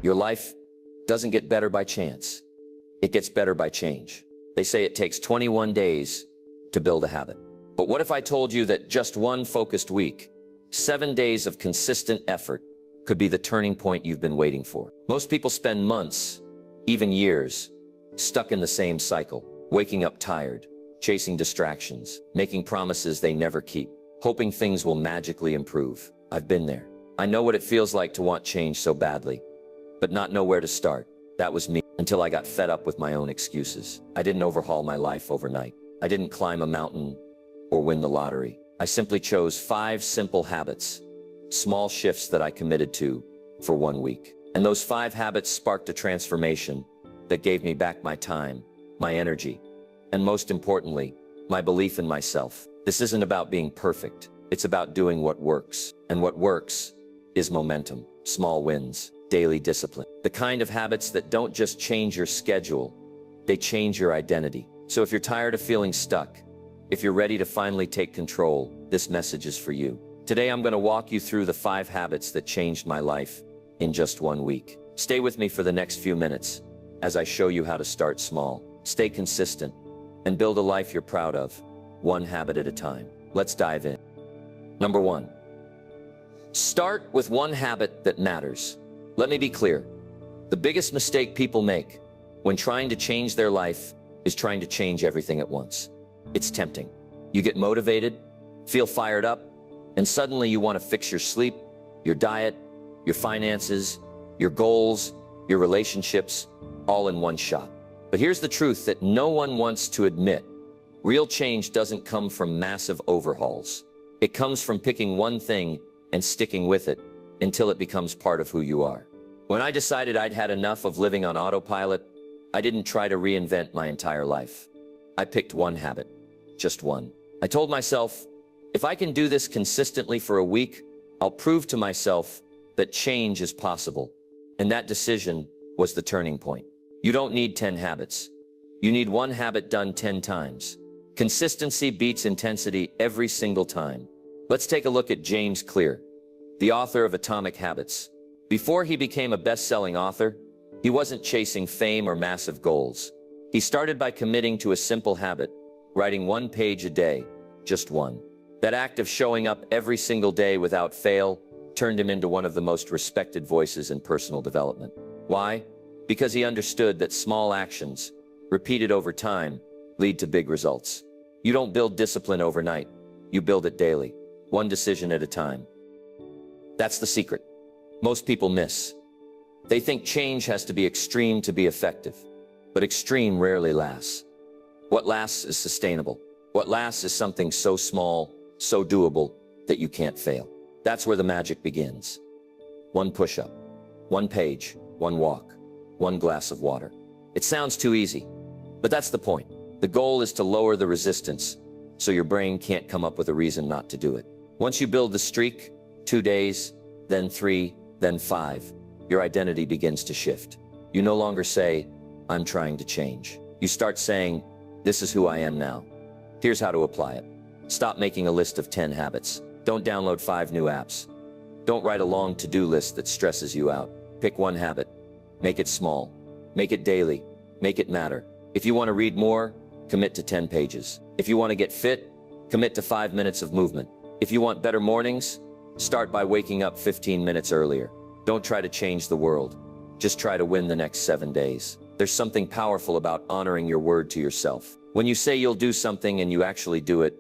Your life doesn't get better by chance. It gets better by change. They say it takes 21 days to build a habit. But what if I told you that just one focused week, 7 days of consistent effort, could be the turning point you've been waiting for? Most people spend months, even years, stuck in the same cycle, waking up tired, chasing distractions, making promises they never keep, hoping things will magically improve. I've been there. I know what it feels like to want change so badly, but not know where to start. That was me until I got fed up with my own excuses. I didn't overhaul my life overnight. I didn't climb a mountain or win the lottery. I simply chose 5 simple habits, small shifts that I committed to for 1 week. And those 5 habits sparked a transformation that gave me back my time, my energy, and most importantly, my belief in myself. This isn't about being perfect. It's about doing what works. And what works is momentum, small wins, daily discipline. The kind of habits that don't just change your schedule, they change your identity. So if you're tired of feeling stuck, if you're ready to finally take control, this message is for you. Today I'm going to walk you through the 5 habits that changed my life in just 1 week. Stay with me for the next few minutes as I show you how to start small, stay consistent, and build a life you're proud of, one habit at a time. Let's dive in. Number 1. Start with one habit that matters. Let me be clear. The biggest mistake people make when trying to change their life is trying to change everything at once. It's tempting. You get motivated, feel fired up, and suddenly you want to fix your sleep, your diet, your finances, your goals, your relationships, all in one shot. But here's the truth that no one wants to admit. Real change doesn't come from massive overhauls. It comes from picking one thing and sticking with it until it becomes part of who you are. When I decided I'd had enough of living on autopilot, I didn't try to reinvent my entire life. I picked one habit, just one. I told myself, if I can do this consistently for a week, I'll prove to myself that change is possible. And that decision was the turning point. You don't need 10 habits. You need one habit done 10 times. Consistency beats intensity every single time. Let's take a look at James Clear, the author of Atomic Habits. Before he became a best-selling author, he wasn't chasing fame or massive goals. He started by committing to a simple habit, writing 1 page a day, just one. That act of showing up every single day without fail turned him into one of the most respected voices in personal development. Why? Because he understood that small actions, repeated over time, lead to big results. You don't build discipline overnight. You build it daily, one decision at a time. That's the secret most people miss. They think change has to be extreme to be effective, but extreme rarely lasts. What lasts is sustainable. What lasts is something so small, so doable, that you can't fail. That's where the magic begins. 1 push-up, 1 page, 1 walk, 1 glass of water. It sounds too easy, but that's the point. The goal is to lower the resistance so your brain can't come up with a reason not to do it. Once you build the streak, 2 days, then 3, then 5, your identity begins to shift. You no longer say, I'm trying to change. You start saying, this is who I am now. Here's how to apply it. Stop making a list of 10 habits. Don't download 5 new apps. Don't write a long to-do list that stresses you out. Pick one habit. Make it small. Make it daily. Make it matter. If you want to read more, commit to 10 pages. If you want to get fit, commit to 5 minutes of movement. If you want better mornings, start by waking up 15 minutes earlier. Don't try to change the world. Just try to win the next 7 days. There's something powerful about honoring your word to yourself. When you say you'll do something and you actually do it,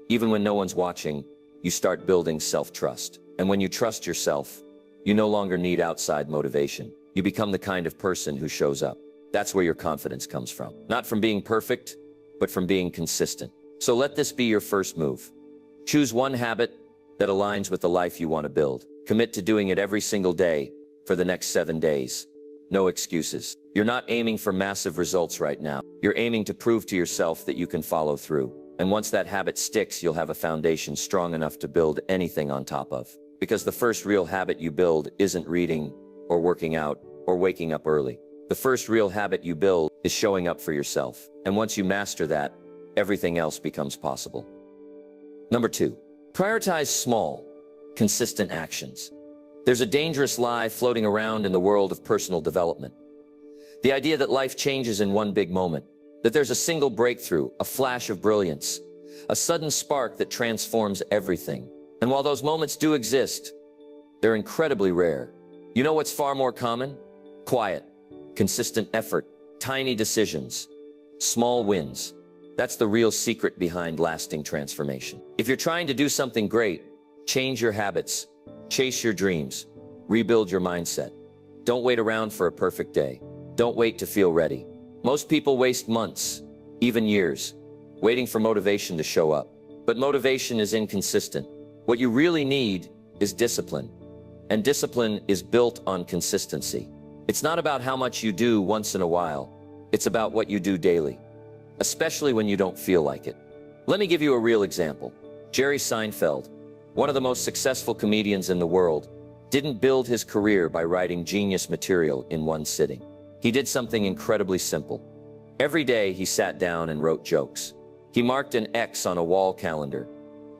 even when no one's watching, you start building self-trust. And when you trust yourself, you no longer need outside motivation. You become the kind of person who shows up. That's where your confidence comes from. Not from being perfect, but from being consistent. So let this be your first move. Choose one habit that aligns with the life you want to build. Commit to doing it every single day for the next 7 days. No excuses. You're not aiming for massive results right now. You're aiming to prove to yourself that you can follow through. And once that habit sticks, you'll have a foundation strong enough to build anything on top of. Because the first real habit you build isn't reading or working out or waking up early. The first real habit you build is showing up for yourself. And once you master that, everything else becomes possible. Number 2, prioritize small, consistent actions. There's a dangerous lie floating around in the world of personal development. The idea that life changes in one big moment, that there's a single breakthrough, a flash of brilliance, a sudden spark that transforms everything. And while those moments do exist, they're incredibly rare. You know what's far more common? Quiet, consistent effort, tiny decisions, small wins. That's the real secret behind lasting transformation. If you're trying to do something great, change your habits, chase your dreams, rebuild your mindset. Don't wait around for a perfect day. Don't wait to feel ready. Most people waste months, even years, waiting for motivation to show up. But motivation is inconsistent. What you really need is discipline. And discipline is built on consistency. It's not about how much you do once in a while. It's about what you do daily, especially when you don't feel like it. Let me give you a real example. Jerry Seinfeld, one of the most successful comedians in the world, didn't build his career by writing genius material in one sitting. He did something incredibly simple. Every day he sat down and wrote jokes. He marked an X on a wall calendar.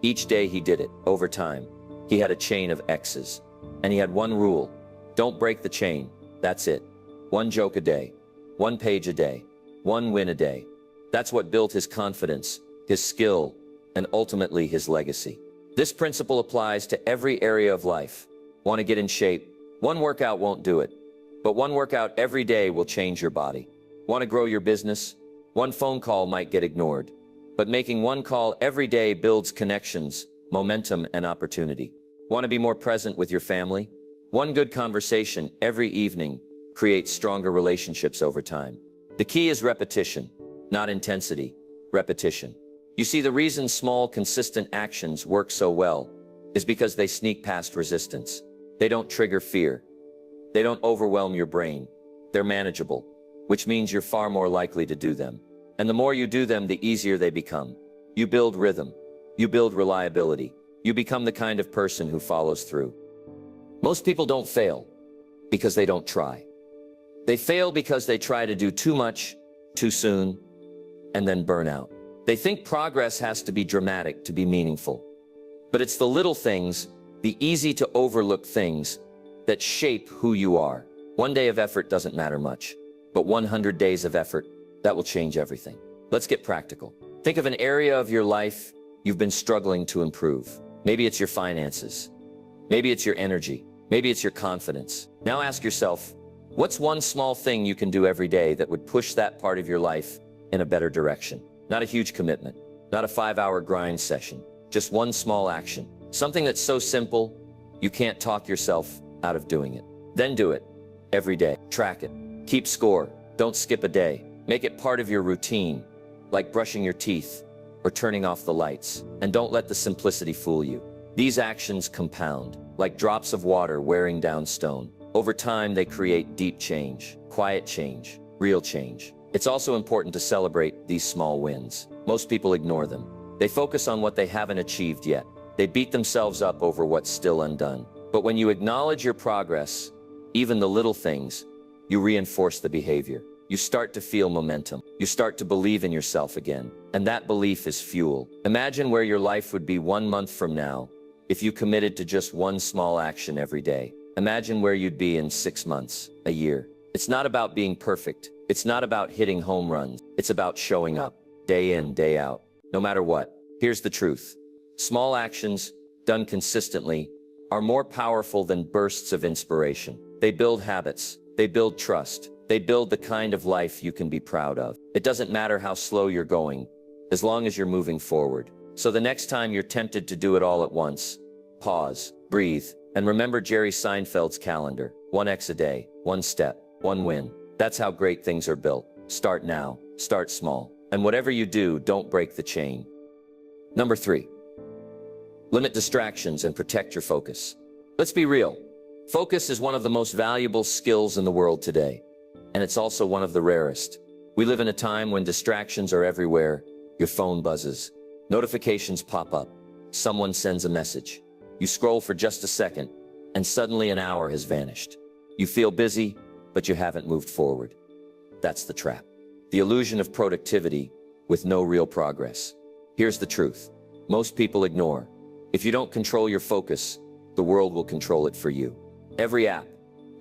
Each day he did it. Over time, he had a chain of X's. And he had one rule: don't break the chain. That's it. One joke a day, one page a day, one win a day. That's what built his confidence, his skill, and ultimately his legacy. This principle applies to every area of life. Want to get in shape? One workout won't do it. But one workout every day will change your body. Want to grow your business? One phone call might get ignored. But making one call every day builds connections, momentum, and opportunity. Want to be more present with your family? One good conversation every evening creates stronger relationships over time. The key is repetition, not intensity, repetition. You see, the reason small, consistent actions work so well is because they sneak past resistance. They don't trigger fear. They don't overwhelm your brain. They're manageable, which means you're far more likely to do them. And the more you do them, the easier they become. You build rhythm. You build reliability. You become the kind of person who follows through. Most people don't fail because they don't try. They fail because they try to do too much, too soon, and then burn out. They think progress has to be dramatic to be meaningful. But it's the little things, the easy to overlook things, that shape who you are. One day of effort doesn't matter much, but 100 days of effort, that will change everything. Let's get practical. Think of an area of your life you've been struggling to improve. Maybe it's your finances. Maybe it's your energy. Maybe it's your confidence. Now ask yourself, what's one small thing you can do every day that would push that part of your life in a better direction? Not a huge commitment, not a 5-hour grind session, just one small action. Something that's so simple, you can't talk yourself out of doing it. Then do it every day. Track it. Keep score. Don't skip a day. Make it part of your routine, like brushing your teeth or turning off the lights. And don't let the simplicity fool you. These actions compound, like drops of water wearing down stone. Over time, they create deep change, quiet change, real change. It's also important to celebrate these small wins. Most people ignore them. They focus on what they haven't achieved yet. They beat themselves up over what's still undone. But when you acknowledge your progress, even the little things, you reinforce the behavior. You start to feel momentum. You start to believe in yourself again. And that belief is fuel. Imagine where your life would be 1 month from now if you committed to just one small action every day. Imagine where you'd be in 6 months, a year. It's not about being perfect. It's not about hitting home runs. It's about showing up, day in, day out, no matter what. Here's the truth. Small actions, done consistently, are more powerful than bursts of inspiration. They build habits. They build trust. They build the kind of life you can be proud of. It doesn't matter how slow you're going, as long as you're moving forward. So the next time you're tempted to do it all at once, pause, breathe, and remember Jerry Seinfeld's calendar. 1 X a day, 1 step, 1 win. That's how great things are built. Start now, start small. And whatever you do, don't break the chain. Number 3, limit distractions and protect your focus. Let's be real. Focus is one of the most valuable skills in the world today. And it's also one of the rarest. We live in a time when distractions are everywhere. Your phone buzzes. Notifications pop up. Someone sends a message. You scroll for just a second, and suddenly an hour has vanished. You feel busy, but you haven't moved forward. That's the trap. The illusion of productivity with no real progress. Here's the truth. Most people ignore. If you don't control your focus, the world will control it for you. Every app,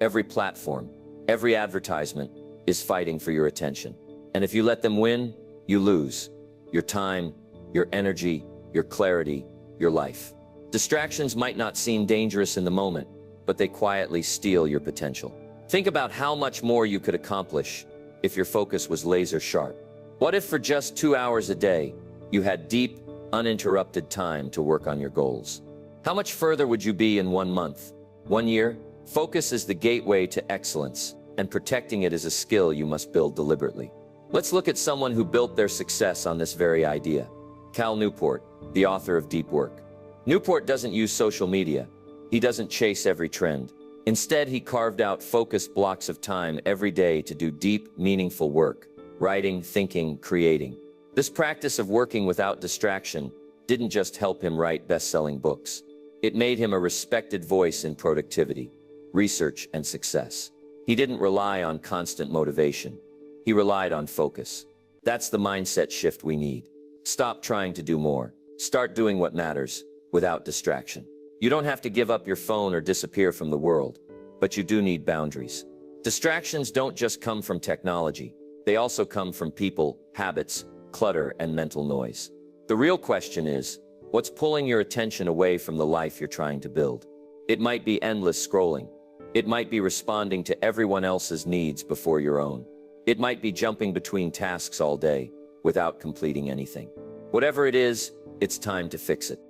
every platform, every advertisement is fighting for your attention. And if you let them win, you lose your time, your energy, your clarity, your life. Distractions might not seem dangerous in the moment, but they quietly steal your potential. Think about how much more you could accomplish if your focus was laser sharp. What if for just 2 hours a day, you had deep, uninterrupted time to work on your goals? How much further would you be in 1 month, 1 year? Focus is the gateway to excellence, and protecting it is a skill you must build deliberately. Let's look at someone who built their success on this very idea. Cal Newport, the author of Deep Work. Newport doesn't use social media. He doesn't chase every trend. Instead, he carved out focused blocks of time every day to do deep, meaningful work, writing, thinking, creating. This practice of working without distraction didn't just help him write best-selling books. It made him a respected voice in productivity, research, and success. He didn't rely on constant motivation. He relied on focus. That's the mindset shift we need. Stop trying to do more. Start doing what matters, without distraction. You don't have to give up your phone or disappear from the world, but you do need boundaries. Distractions don't just come from technology. They also come from people, habits, clutter, and mental noise. The real question is, what's pulling your attention away from the life you're trying to build? It might be endless scrolling. It might be responding to everyone else's needs before your own. It might be jumping between tasks all day without completing anything. Whatever it is, it's time to fix it.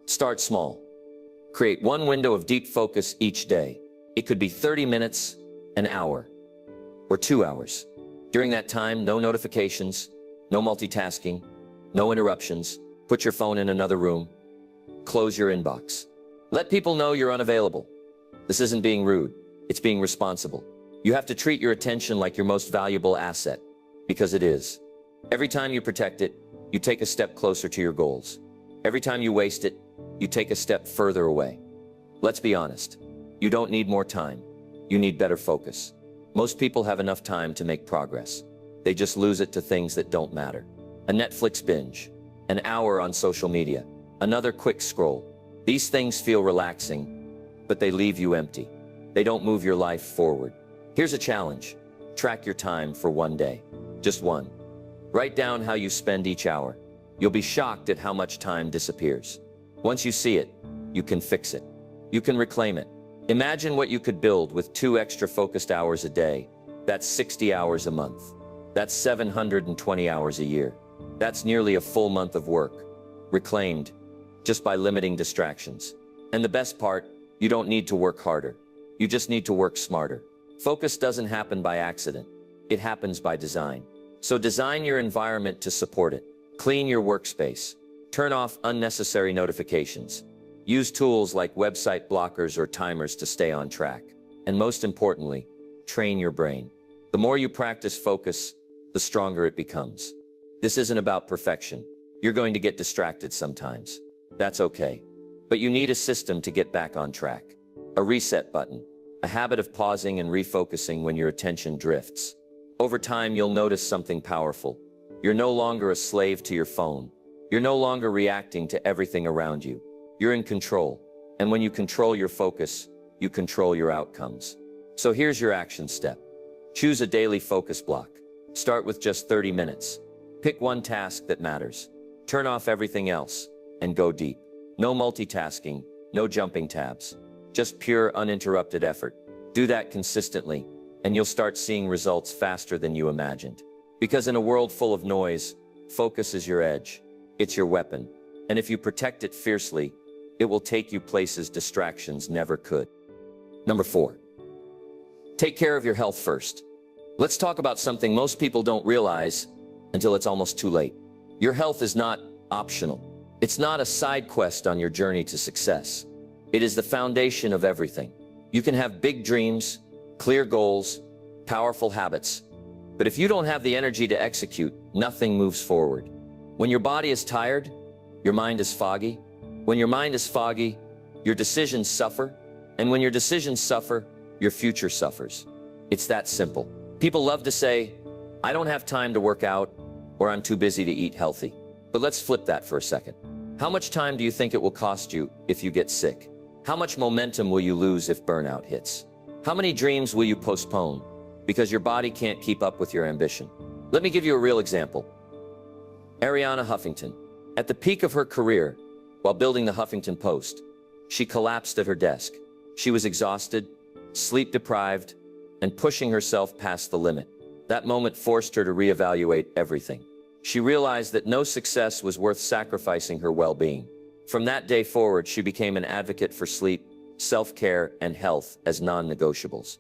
Start small. Create one window of deep focus each day. It could be 30 minutes, an hour, or 2 hours. During that time, no notifications, no multitasking, no interruptions. Put your phone in another room. Close your inbox. Let people know you're unavailable. This isn't being rude. It's being responsible. You have to treat your attention like your most valuable asset, because it is. Every time you protect it, you take a step closer to your goals. Every time you waste it, you take a step further away. Let's be honest. You don't need more time. You need better focus. Most people have enough time to make progress. They just lose it to things that don't matter. A Netflix binge, an hour on social media, another quick scroll. These things feel relaxing, but they leave you empty. They don't move your life forward. Here's a challenge. Track your time for 1 day. Just one. Write down how you spend each hour. You'll be shocked at how much time disappears. Once you see it, you can fix it. You can reclaim it. Imagine what you could build with 2 extra focused hours a day. That's 60 hours a month. That's 720 hours a year. That's nearly a full month of work, reclaimed, just by limiting distractions. And the best part, you don't need to work harder. You just need to work smarter. Focus doesn't happen by accident. It happens by design. So design your environment to support it. Clean your workspace. Turn off unnecessary notifications. Use tools like website blockers or timers to stay on track. And most importantly, train your brain. The more you practice focus, the stronger it becomes. This isn't about perfection. You're going to get distracted sometimes. That's okay. But you need a system to get back on track. A reset button. A habit of pausing and refocusing when your attention drifts. Over time, you'll notice something powerful. You're no longer a slave to your phone. You're no longer reacting to everything around you. You're in control. And when you control your focus, you control your outcomes. So here's your action step. Choose a daily focus block. Start with just 30 minutes. Pick one task that matters. Turn off everything else and go deep. No multitasking, no jumping tabs. Just pure, uninterrupted effort. Do that consistently, and you'll start seeing results faster than you imagined. Because in a world full of noise, focus is your edge. It's your weapon. And if you protect it fiercely, it will take you places distractions never could. Number 4. Take care of your health first. Let's talk about something most people don't realize until it's almost too late. Your health is not optional. It's not a side quest on your journey to success. It is the foundation of everything. You can have big dreams, clear goals, powerful habits, but if you don't have the energy to execute, nothing moves forward. When your body is tired, your mind is foggy. When your mind is foggy, your decisions suffer. And when your decisions suffer, your future suffers. It's that simple. People love to say, I don't have time to work out, or I'm too busy to eat healthy. But let's flip that for a second. How much time do you think it will cost you if you get sick? How much momentum will you lose if burnout hits? How many dreams will you postpone because your body can't keep up with your ambition? Let me give you a real example. Arianna Huffington. At the peak of her career, while building the Huffington Post, she collapsed at her desk. She was exhausted, sleep-deprived, and pushing herself past the limit. That moment forced her to reevaluate everything. She realized that no success was worth sacrificing her well-being. From that day forward, she became an advocate for sleep, self-care, and health as non-negotiables,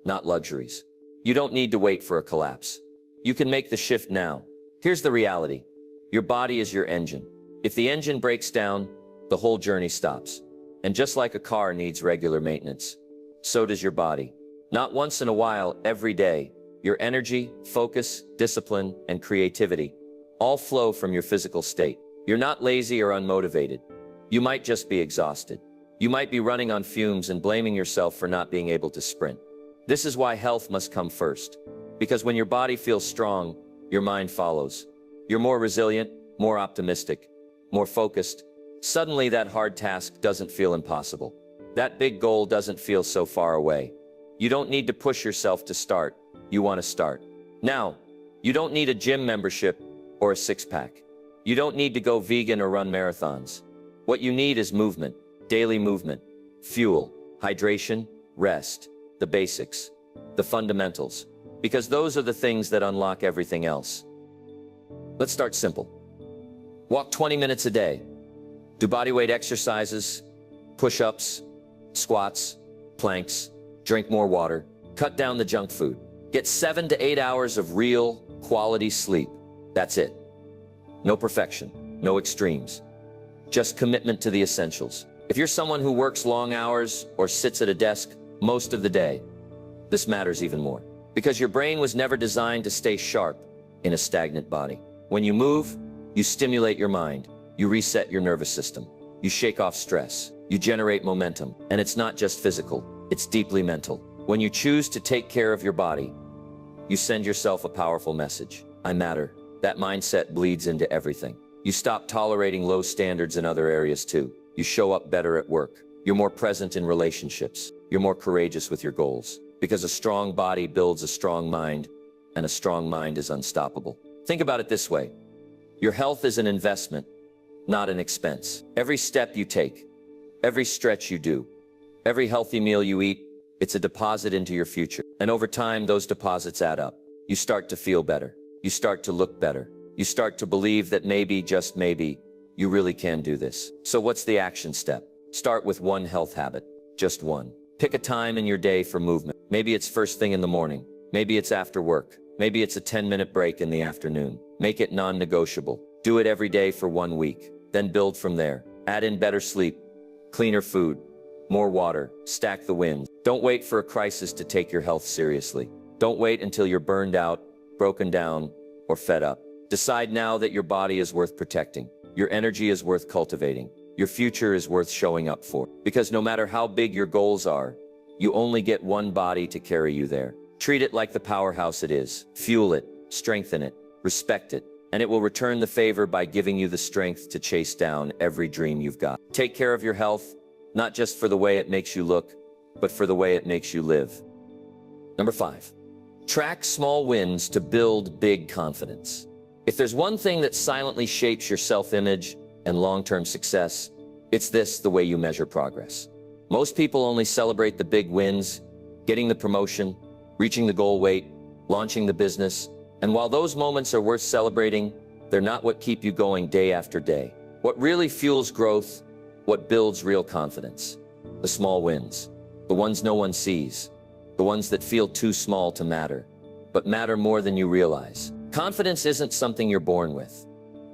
not luxuries. You don't need to wait for a collapse. You can make the shift now. Here's the reality. Your body is your engine. If the engine breaks down, the whole journey stops. And just like a car needs regular maintenance, so does your body. Not once in a while, every day. Your energy, focus, discipline, and creativity all flow from your physical state. You're not lazy or unmotivated. You might just be exhausted. You might be running on fumes and blaming yourself for not being able to sprint. This is why health must come first. Because when your body feels strong, your mind follows. You're more resilient, more optimistic, more focused. Suddenly that hard task doesn't feel impossible. That big goal doesn't feel so far away. You don't need to push yourself to start. You want to start. Now, you don't need a gym membership or a six-pack. You don't need to go vegan or run marathons. What you need is movement, daily movement, fuel, hydration, rest, the basics, the fundamentals, because those are the things that unlock everything else. Let's start simple. Walk 20 minutes a day. Do bodyweight exercises, push-ups, squats, planks, drink more water, cut down the junk food. Get 7 to 8 hours of real, quality sleep. That's it. No perfection, no extremes. Just commitment to the essentials. If you're someone who works long hours or sits at a desk most of the day, this matters even more. Because your brain was never designed to stay sharp in a stagnant body. When you move, you stimulate your mind. You reset your nervous system. You shake off stress. You generate momentum. And it's not just physical, it's deeply mental. When you choose to take care of your body, you send yourself a powerful message. I matter. That mindset bleeds into everything. You stop tolerating low standards in other areas too. You show up better at work. You're more present in relationships. You're more courageous with your goals. Because a strong body builds a strong mind, and a strong mind is unstoppable. Think about it this way. Your health is an investment, not an expense. Every step you take, every stretch you do, every healthy meal you eat, it's a deposit into your future. And over time, those deposits add up. You start to feel better. You start to look better. You start to believe that maybe, just maybe, you really can do this. So what's the action step? Start with one health habit, just one. Pick a time in your day for movement. Maybe it's first thing in the morning. Maybe it's after work. Maybe it's a 10-minute break in the afternoon. Make it non-negotiable. Do it every day for 1 week. Then build from there. Add in better sleep, cleaner food, more water, stack the wins. Don't wait for a crisis to take your health seriously. Don't wait until you're burned out, broken down, or fed up. Decide now that your body is worth protecting. Your energy is worth cultivating. Your future is worth showing up for. Because no matter how big your goals are, you only get one body to carry you there. Treat it like the powerhouse it is. Fuel it, strengthen it, respect it, and it will return the favor by giving you the strength to chase down every dream you've got. Take care of your health, not just for the way it makes you look, but for the way it makes you live. Number 5, track small wins to build big confidence. If there's one thing that silently shapes your self-image and long-term success, it's the way you measure progress. Most people only celebrate the big wins, getting the promotion, reaching the goal weight, launching the business. And while those moments are worth celebrating, they're not what keep you going day after day. What really fuels growth, what builds real confidence, the small wins, the ones no one sees, the ones that feel too small to matter, but matter more than you realize. Confidence isn't something you're born with.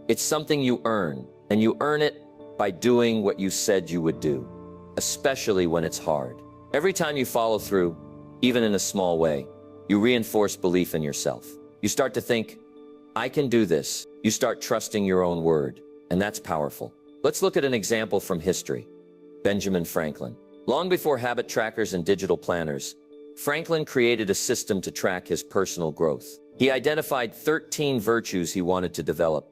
It's something you earn, and you earn it by doing what you said you would do, especially when it's hard. Every time you follow through, even in a small way, you reinforce belief in yourself. You start to think, I can do this. You start trusting your own word, and that's powerful. Let's look at an example from history. Benjamin Franklin. Long before habit trackers and digital planners, Franklin created a system to track his personal growth. He identified 13 virtues he wanted to develop,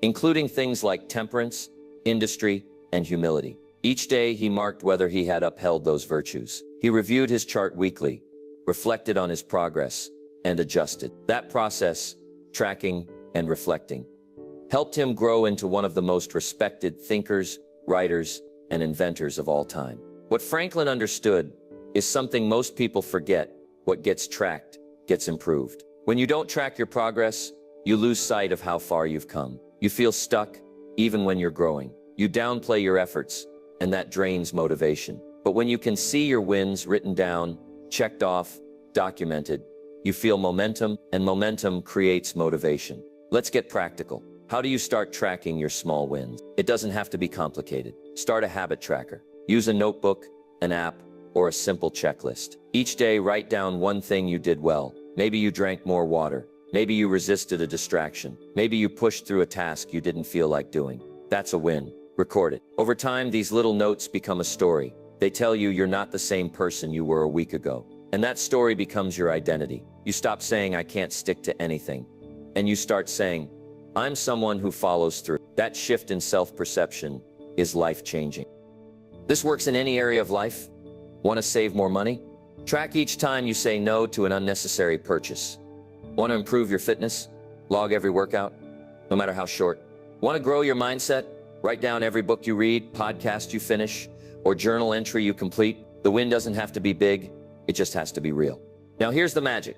including things like temperance, industry, and humility. Each day he marked whether he had upheld those virtues. He reviewed his chart weekly, reflected on his progress, and adjusted. That process, tracking and reflecting, helped him grow into one of the most respected thinkers, writers, and inventors of all time. What Franklin understood is something most people forget: what gets tracked gets improved. When you don't track your progress, you lose sight of how far you've come. You feel stuck, even when you're growing. You downplay your efforts, and that drains motivation. But when you can see your wins written down, checked off, documented, you feel momentum, and momentum creates motivation. Let's get practical. How do you start tracking your small wins? It doesn't have to be complicated. Start a habit tracker. Use a notebook, an app, or a simple checklist. Each day, write down one thing you did well. Maybe you drank more water. Maybe you resisted a distraction. Maybe you pushed through a task you didn't feel like doing. That's a win. Record it. Over time, these little notes become a story. They tell you you're not the same person you were a week ago. And that story becomes your identity. You stop saying, "I can't stick to anything," and you start saying, "I'm someone who follows through." That shift in self-perception is life-changing. This works in any area of life. Want to save more money? Track each time you say no to an unnecessary purchase. Want to improve your fitness? Log every workout, no matter how short. Want to grow your mindset? Write down every book you read, podcast you finish, or journal entry you complete. The win doesn't have to be big, it just has to be real. Now here's the magic.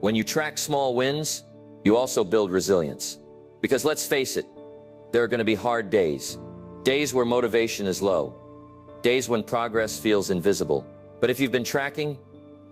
When you track small wins, you also build resilience. Because let's face it, there are going to be hard days. Days where motivation is low. Days when progress feels invisible. But if you've been tracking,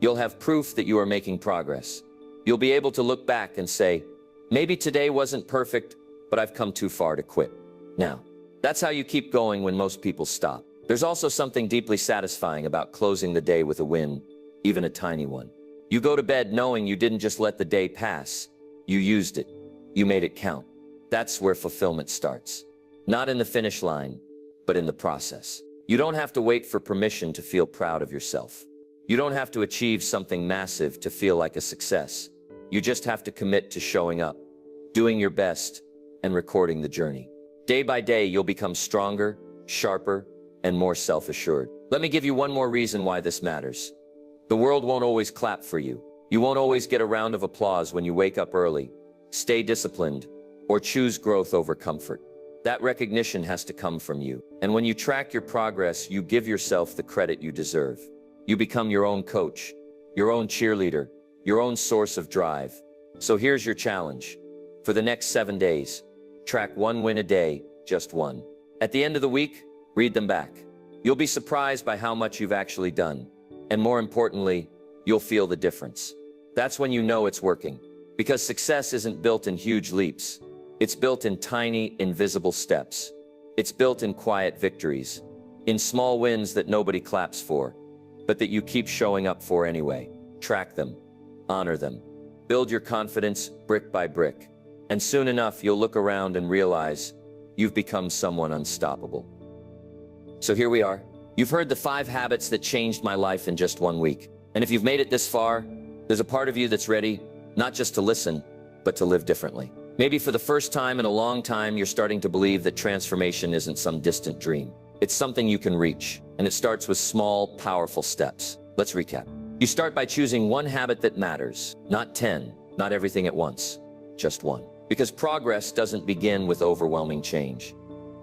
you'll have proof that you are making progress. You'll be able to look back and say, maybe today wasn't perfect, but I've come too far to quit. Now, that's how you keep going when most people stop. There's also something deeply satisfying about closing the day with a win, even a tiny one. You go to bed knowing you didn't just let the day pass. You used it. You made it count. That's where fulfillment starts. Not in the finish line, but in the process. You don't have to wait for permission to feel proud of yourself. You don't have to achieve something massive to feel like a success. You just have to commit to showing up, doing your best, and recording the journey. Day by day, you'll become stronger, sharper, and more self-assured. Let me give you one more reason why this matters. The world won't always clap for you. You won't always get a round of applause when you wake up early, stay disciplined, or choose growth over comfort. That recognition has to come from you. And when you track your progress, you give yourself the credit you deserve. You become your own coach, your own cheerleader, your own source of drive. So here's your challenge. For the next 7 days, track one win a day, just one. At the end of the week, read them back. You'll be surprised by how much you've actually done. And more importantly, you'll feel the difference. That's when you know it's working. Because success isn't built in huge leaps. It's built in tiny, invisible steps. It's built in quiet victories, in small wins that nobody claps for, but that you keep showing up for anyway. Track them, honor them, build your confidence brick by brick. And soon enough, you'll look around and realize you've become someone unstoppable. So here we are. You've heard the 5 habits that changed my life in just 1 week. And if you've made it this far, there's a part of you that's ready, not just to listen, but to live differently. Maybe for the first time in a long time, you're starting to believe that transformation isn't some distant dream. It's something you can reach, and it starts with small, powerful steps. Let's recap. You start by choosing one habit that matters, not 10, not everything at once, just one. Because progress doesn't begin with overwhelming change.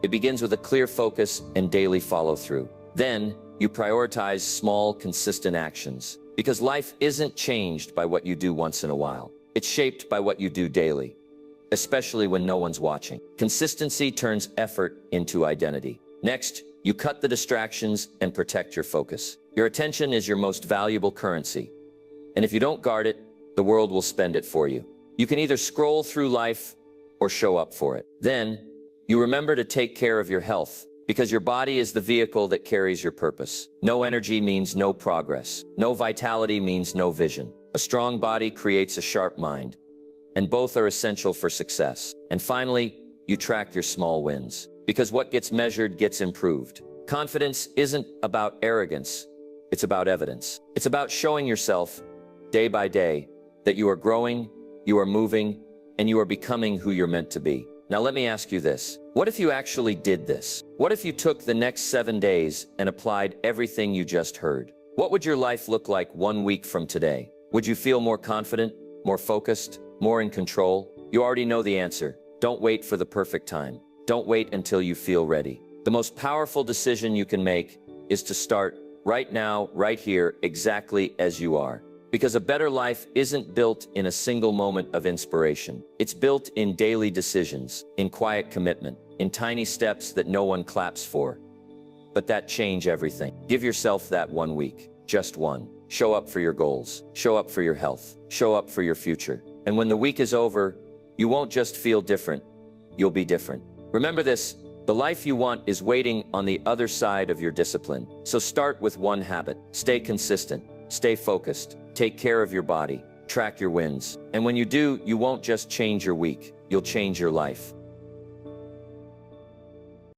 It begins with a clear focus and daily follow-through. Then, you prioritize small, consistent actions. Because life isn't changed by what you do once in a while. It's shaped by what you do daily. Especially when no one's watching. Consistency turns effort into identity. Next, you cut the distractions and protect your focus. Your attention is your most valuable currency. And if you don't guard it, the world will spend it for you. You can either scroll through life or show up for it. Then, you remember to take care of your health, because your body is the vehicle that carries your purpose. No energy means no progress. No vitality means no vision. A strong body creates a sharp mind. And both are essential for success. And finally, you track your small wins. Because what gets measured gets improved. Confidence isn't about arrogance, it's about evidence. It's about showing yourself, day by day, that you are growing, you are moving, and you are becoming who you're meant to be. Now let me ask you this. What if you actually did this? What if you took the next 7 days and applied everything you just heard? What would your life look like 1 week from today? Would you feel more confident, more focused, more in control? You already know the answer. Don't wait for the perfect time. Don't wait until you feel ready. The most powerful decision you can make is to start right now, right here, exactly as you are. Because a better life isn't built in a single moment of inspiration. It's built in daily decisions, in quiet commitment, in tiny steps that no one claps for, but that change everything. Give yourself that 1 week, just one. Show up for your goals, show up for your health, show up for your future. And when the week is over, you won't just feel different, you'll be different. Remember this, the life you want is waiting on the other side of your discipline. So start with one habit. Stay consistent, stay focused, take care of your body, track your wins. And when you do, you won't just change your week, you'll change your life.